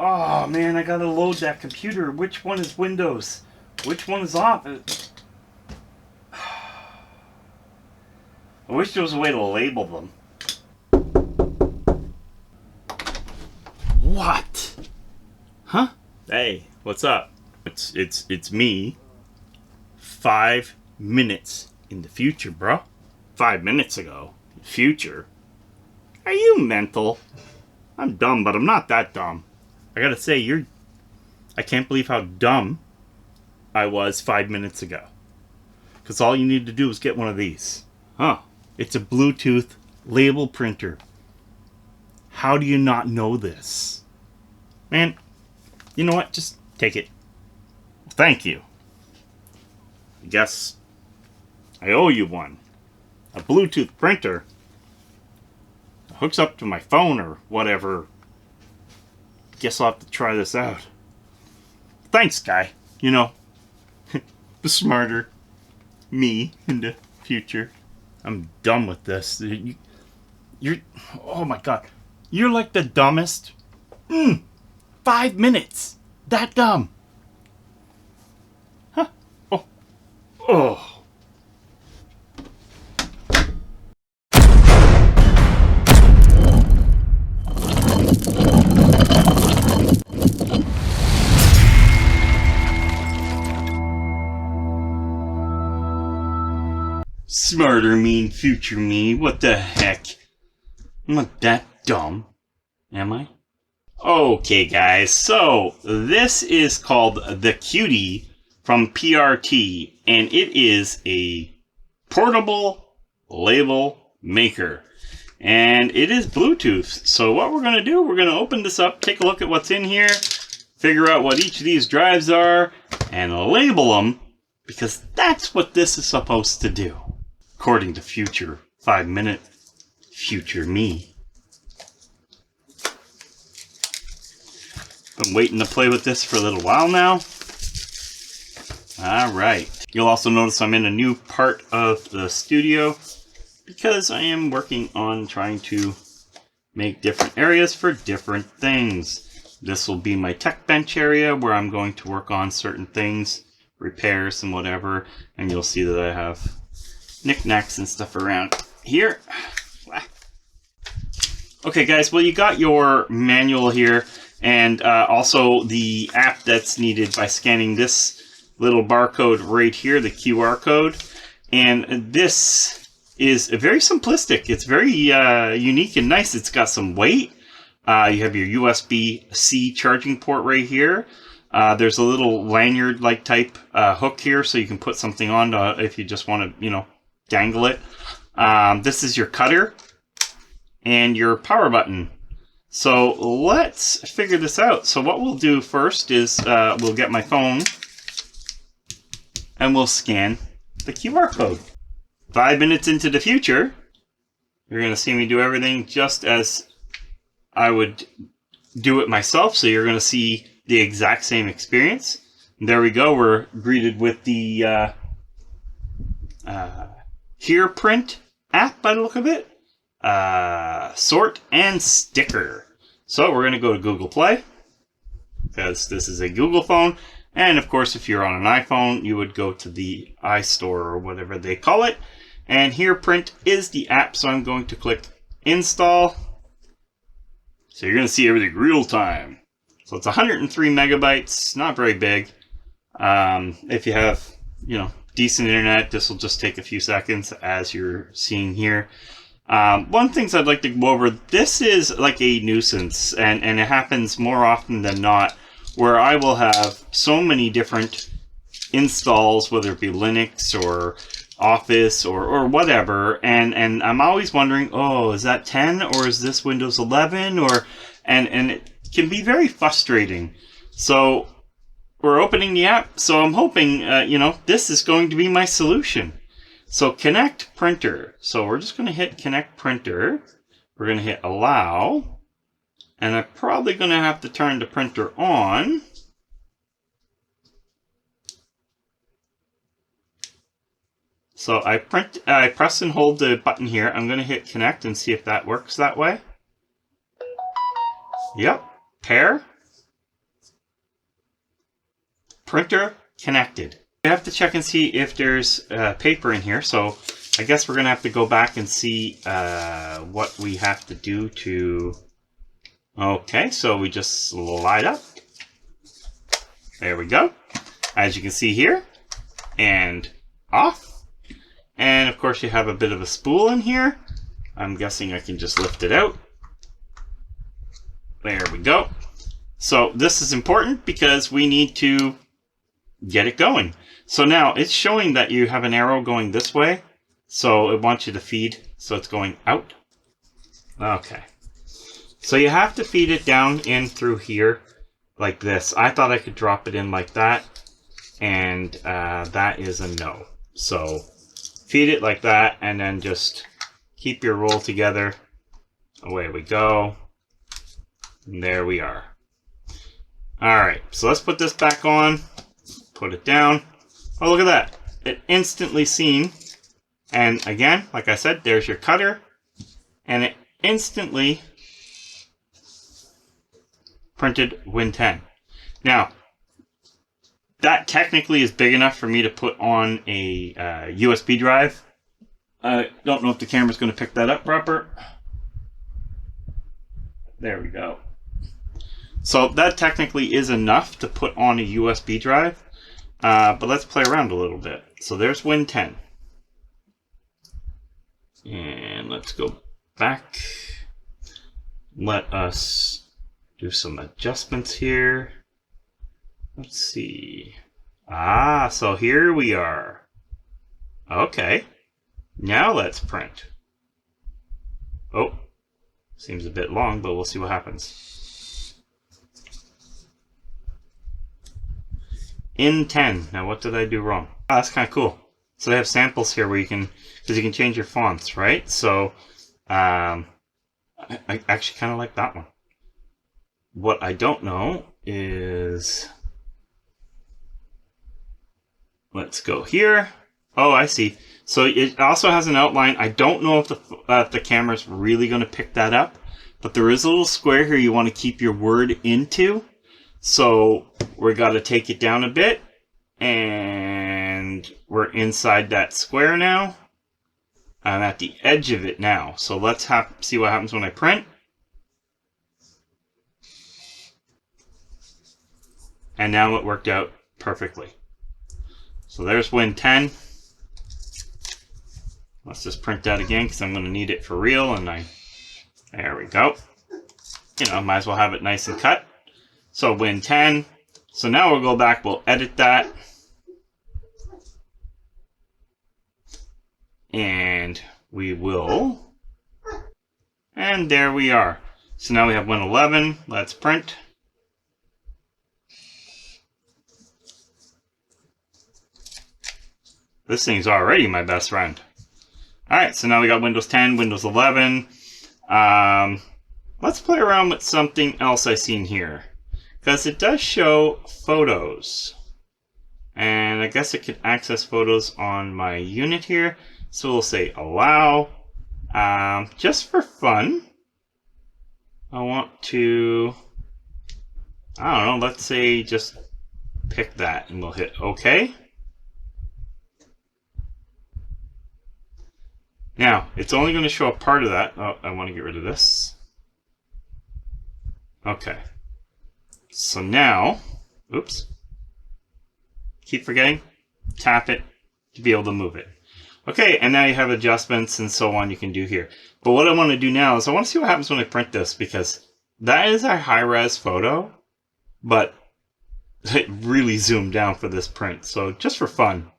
Oh man, I gotta load that computer. Which one is Windows? Which one is off? I wish there was a way to label them. What? Huh? Hey, what's up? It's me. 5 minutes in the future, bro. 5 minutes ago. Future? Are you mental? I'm dumb, but I'm not that dumb. I gotta say, I can't believe how dumb I was 5 minutes ago. Because all you need to do is get one of these. Huh. It's a Bluetooth label printer. How do you not know this? Man, you know what? Just take it. Thank you. I guess I owe you one. A Bluetooth printer. It hooks up to my phone or whatever. Guess I'll have to try this out. Thanks, guy. You know, the smarter me in the future. I'm done with this. You're, oh my god. You're like the dumbest. 5 minutes. That dumb. Huh. Oh. Oh. Smarter me and future me. What the heck? I'm not that dumb. Am I? Okay, guys. So, this is called the Qutie from PRT. And it is a portable label maker. And it is Bluetooth. So what we're going to do, we're going to open this up, take a look at what's in here, figure out what each of these drives are, and label them. Because that's what this is supposed to do. According to future 5-minute future me. Been waiting to play with this for a little while now. Alright. You'll also notice I'm in a new part of the studio because I am working on trying to make different areas for different things. This will be my tech bench area where I'm going to work on certain things, repairs and whatever, and you'll see that I have knickknacks and stuff around here. Okay guys, well you got your manual here and also the app that's needed by scanning this little barcode right here, the QR code. And this is very simplistic. It's very unique and nice. It's got some weight. You have your USB-C charging port right here. There's a little lanyard-like type hook here so you can put something on if you just want to, you know, dangle it. This is your cutter and your power button. So let's figure this out. So what we'll do first is we'll get my phone and we'll scan the QR code. 5 minutes into the future, you're going to see me do everything just as I would do it myself. So you're going to see the exact same experience. And there we go. We're greeted with the Here Print app by the look of it. Sort and sticker. So we're going to go to Google Play because this is a Google phone. And of course, if you're on an iPhone, you would go to the iStore or whatever they call it. And Here Print is the app. So I'm going to click install. So you're going to see everything real time. So it's 103 megabytes, not very big. If you have, you know, decent internet, this will just take a few seconds as you're seeing here. One thing I'd like to go over, this is like a nuisance and it happens more often than not where I will have so many different installs, whether it be Linux or Office or whatever, and I'm always wondering, oh, is that 10 or is this Windows 11 and it can be very frustrating. So we're opening the app, so I'm hoping you know, this is going to be my solution. So connect printer. So we're just going to hit connect printer. We're going to hit allow. And I'm probably going to have to turn the printer on. So I press and hold the button here. I'm going to hit connect and see if that works that way. Yep. Pair. printer connected. We have to check and see if there's paper in here. So I guess we're going to have to go back and see what we have to do to... Okay, so we just slide up. There we go. As you can see here. And off. And of course you have a bit of a spool in here. I'm guessing I can just lift it out. There we go. So this is important because we need to get it going. So now it's showing that you have an arrow going this way. So it wants you to feed. So it's going out. Okay. So you have to feed it down in through here like this. I thought I could drop it in like that. And that is a no. So feed it like that and then just keep your roll together. Away we go. And there we are. Alright, so let's put this back on. Put it down. Oh, look at that. It instantly seen. And again, like I said, there's your cutter. And it instantly printed Win 10. Now, that technically is big enough for me to put on a USB drive. I don't know if the camera's going to pick that up proper. There we go. So that technically is enough to put on a USB drive. But let's play around a little bit. So there's Win 10. And let's go back. Let us do some adjustments here. Let's see. So here we are. Okay. Now let's print. Oh, seems a bit long, but we'll see what happens. In 10. Now what did I do wrong? That's kind of cool. So they have samples here where you can, because you can change your fonts, right? So I actually kind of like that one. What I don't know is, let's go here. Oh, I see. So it also has an outline. I don't know if the camera's really going to pick that up, but there is a little square here you want to keep your word into. So we're got to take it down a bit, and we're inside that square now. I'm at the edge of it now. So let's see what happens when I print. And now it worked out perfectly. So there's Win 10. Let's just print that again because I'm going to need it for real. And there we go. You know, might as well have it nice and cut. So Win 10. So now we'll go back, we'll edit that. And we will. And there we are. So now we have Win 11. Let's print. This thing's already my best friend. Alright, so now we got Windows 10, Windows 11. Let's play around with something else I've seen here. Because it does show photos. And I guess it can access photos on my unit here. So we'll say allow. Just for fun, I want to, I don't know, let's say just pick that and we'll hit OK. Now, it's only going to show a part of that. Oh, I want to get rid of this. Okay. So now, oops. Keep forgetting. Tap it to be able to move it. Okay, and now you have adjustments and so on you can do here. But what I want to do now is I want to see what happens when I print this, because that is a high-res photo, but it really zoomed down for this print. So just for fun.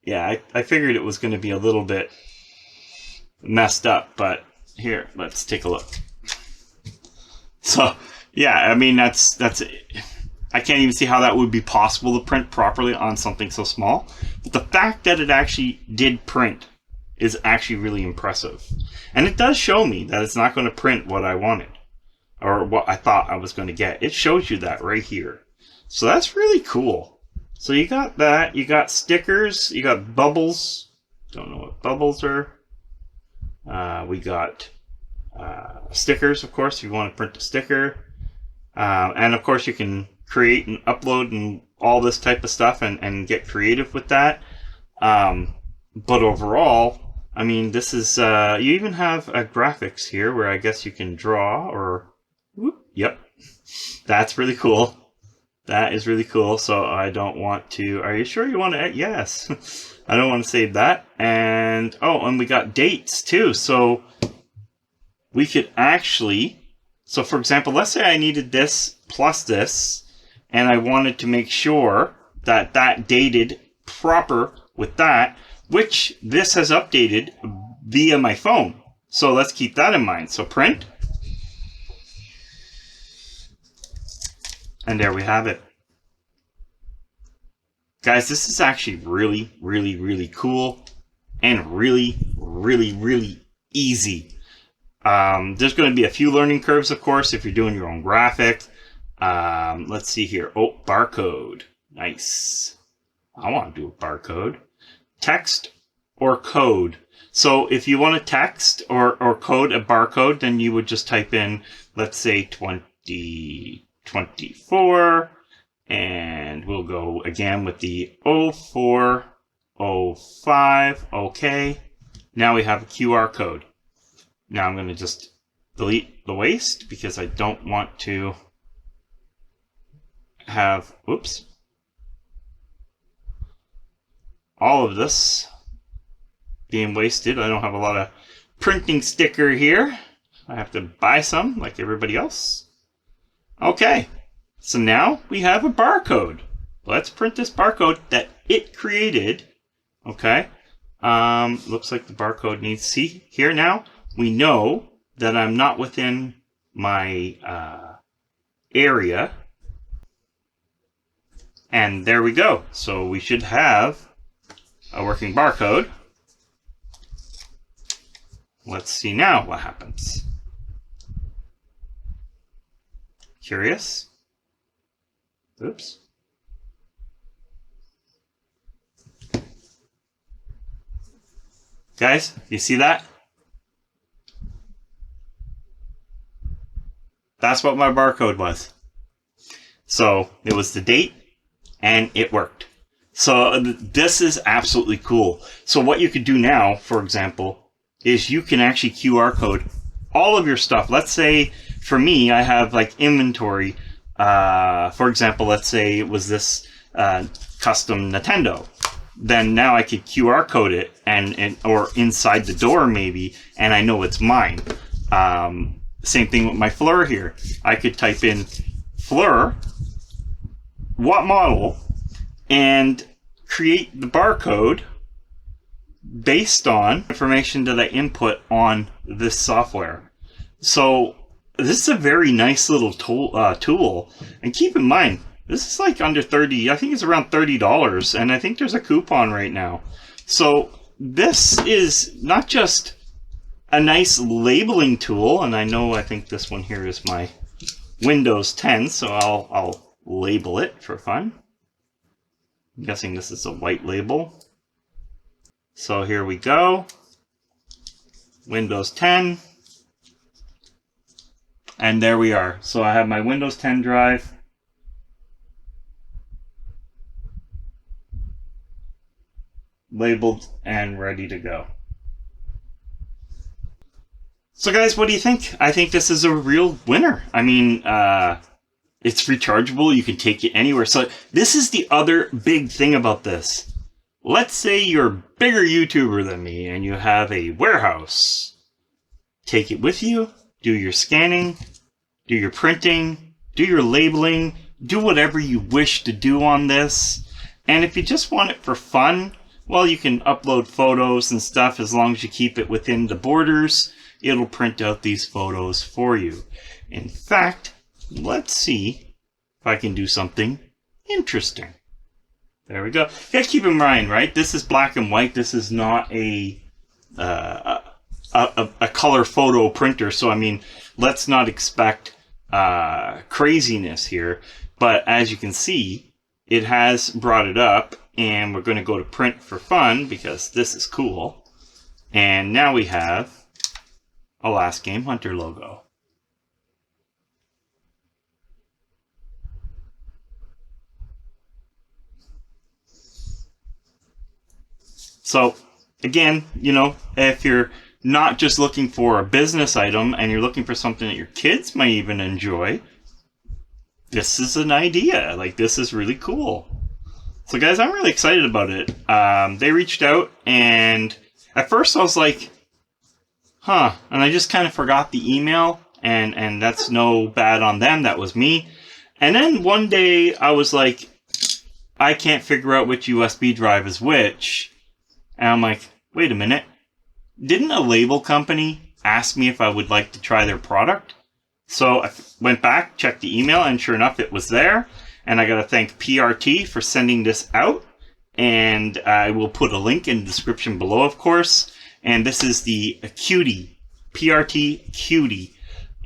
Yeah, I figured it was going to be a little bit messed up, but here, let's take a look. So, yeah, I mean, that's I can't even see how that would be possible to print properly on something so small. But the fact that it actually did print is actually really impressive. And it does show me that it's not going to print what I wanted, or what I thought I was going to get. It shows you that right here. So that's really cool. So you got that, you got stickers, you got bubbles. Don't know what bubbles are. We got stickers, of course, if you want to print a sticker. And of course you can create and upload and all this type of stuff and get creative with that. But overall, I mean, this is, you even have graphics here where I guess you can draw or, whoop, yep, that's really cool. That is really cool. So I don't want to, are you sure you want to, yes, I don't want to save that. And, oh, and we got dates too. So we could actually, so for example, let's say I needed this plus this, and I wanted to make sure that that dated proper with that, which this has updated via my phone. So let's keep that in mind. So print. And there we have it. Guys, this is actually really, really, really cool and really, really, really easy. There's going to be a few learning curves, of course, if you're doing your own graphic. Let's see here. Oh, barcode. Nice. I want to do a barcode. Text or code. So if you want to text or code a barcode, then you would just type in, let's say 2024, and we'll go again with the 0405. Okay. Now we have a QR code. Now I'm going to just delete the waste because I don't want to have, oops, all of this being wasted. I don't have a lot of printing sticker here. I have to buy some like everybody else. Okay, so now we have a barcode. Let's print this barcode that it created. Okay, looks like the barcode needs, see here now, we know that I'm not within my area. And there we go. So we should have a working barcode. Let's see now what happens. Curious? Oops. Guys, you see that? That's what my barcode was. So it was the date and it worked. So this is absolutely cool. So what you could do now, for example, is you can actually QR code all of your stuff. Let's say for me, I have like inventory. For example, let's say it was this custom Nintendo. Then now I could QR code it and or inside the door maybe, and I know it's mine. Same thing with my Fleur here. I could type in Fleur, what model, and create the barcode based on information that I input on this software. So this is a very nice little tool. And keep in mind, this is like under 30, I think it's around $30, and I think there's a coupon right now. So this is not just a nice labeling tool, and I think this one here is my Windows 10, so I'll label it for fun. I'm guessing this is a white label. So here we go. Windows 10. And there we are. So I have my Windows 10 drive. Labeled and ready to go. So guys, what do you think? I think this is a real winner. I mean, it's rechargeable. You can take it anywhere. So this is the other big thing about this. Let's say you're a bigger YouTuber than me and you have a warehouse. Take it with you, do your scanning, do your printing, do your labeling, do whatever you wish to do on this. And if you just want it for fun, well, you can upload photos and stuff as long as you keep it within the borders. It'll print out these photos for you. In fact, let's see if I can do something interesting. There we go. You gotta keep in mind, right? This is black and white. This is not a color photo printer. So, I mean, let's not expect craziness here. But as you can see, it has brought it up. And we're going to go to print for fun because this is cool. And now we have a Last Game Hunter logo. So again, you know, if you're not just looking for a business item and you're looking for something that your kids might even enjoy, this is an idea. Like, this is really cool. So guys, I'm really excited about it. They reached out, and at first I was like, huh, and I just kind of forgot the email, and that's no bad on them. That was me. And then one day I was like, I can't figure out which USB drive is which. And I'm like, wait a minute. Didn't a label company ask me if I would like to try their product? So I went back, checked the email, and sure enough, it was there. And I got to thank PRT for sending this out. And I will put a link in the description below, of course. And this is the Qutie, PRT Qutie.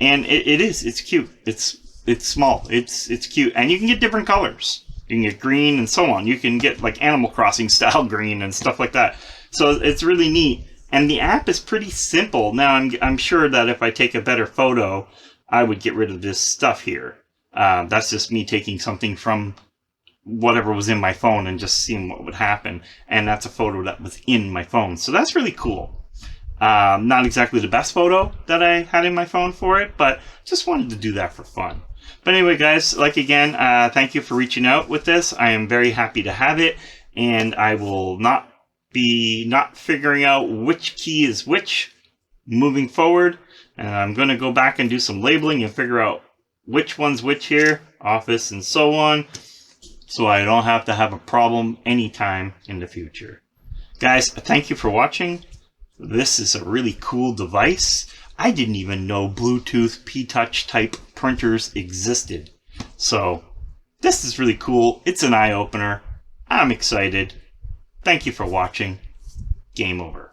And it's cute. It's small. It's cute. And you can get different colors. You can get green and so on. You can get like Animal Crossing style green and stuff like that. So it's really neat. And the app is pretty simple. Now, I'm sure that if I take a better photo, I would get rid of this stuff here. That's just me taking something from whatever was in my phone and just seeing what would happen. And that's a photo that was in my phone. So that's really cool. Not exactly the best photo that I had in my phone for it, but just wanted to do that for fun. But anyway, guys, like again, thank you for reaching out with this. I am very happy to have it, and I will not figuring out which key is which moving forward. And I'm going to go back and do some labeling and figure out which one's which here, office and so on, so I don't have to have a problem anytime in the future. Guys, thank you for watching. This is a really cool device. I didn't even know Bluetooth P-Touch type printers existed. So this is really cool. It's an eye-opener. I'm excited. Thank you for watching. Game over.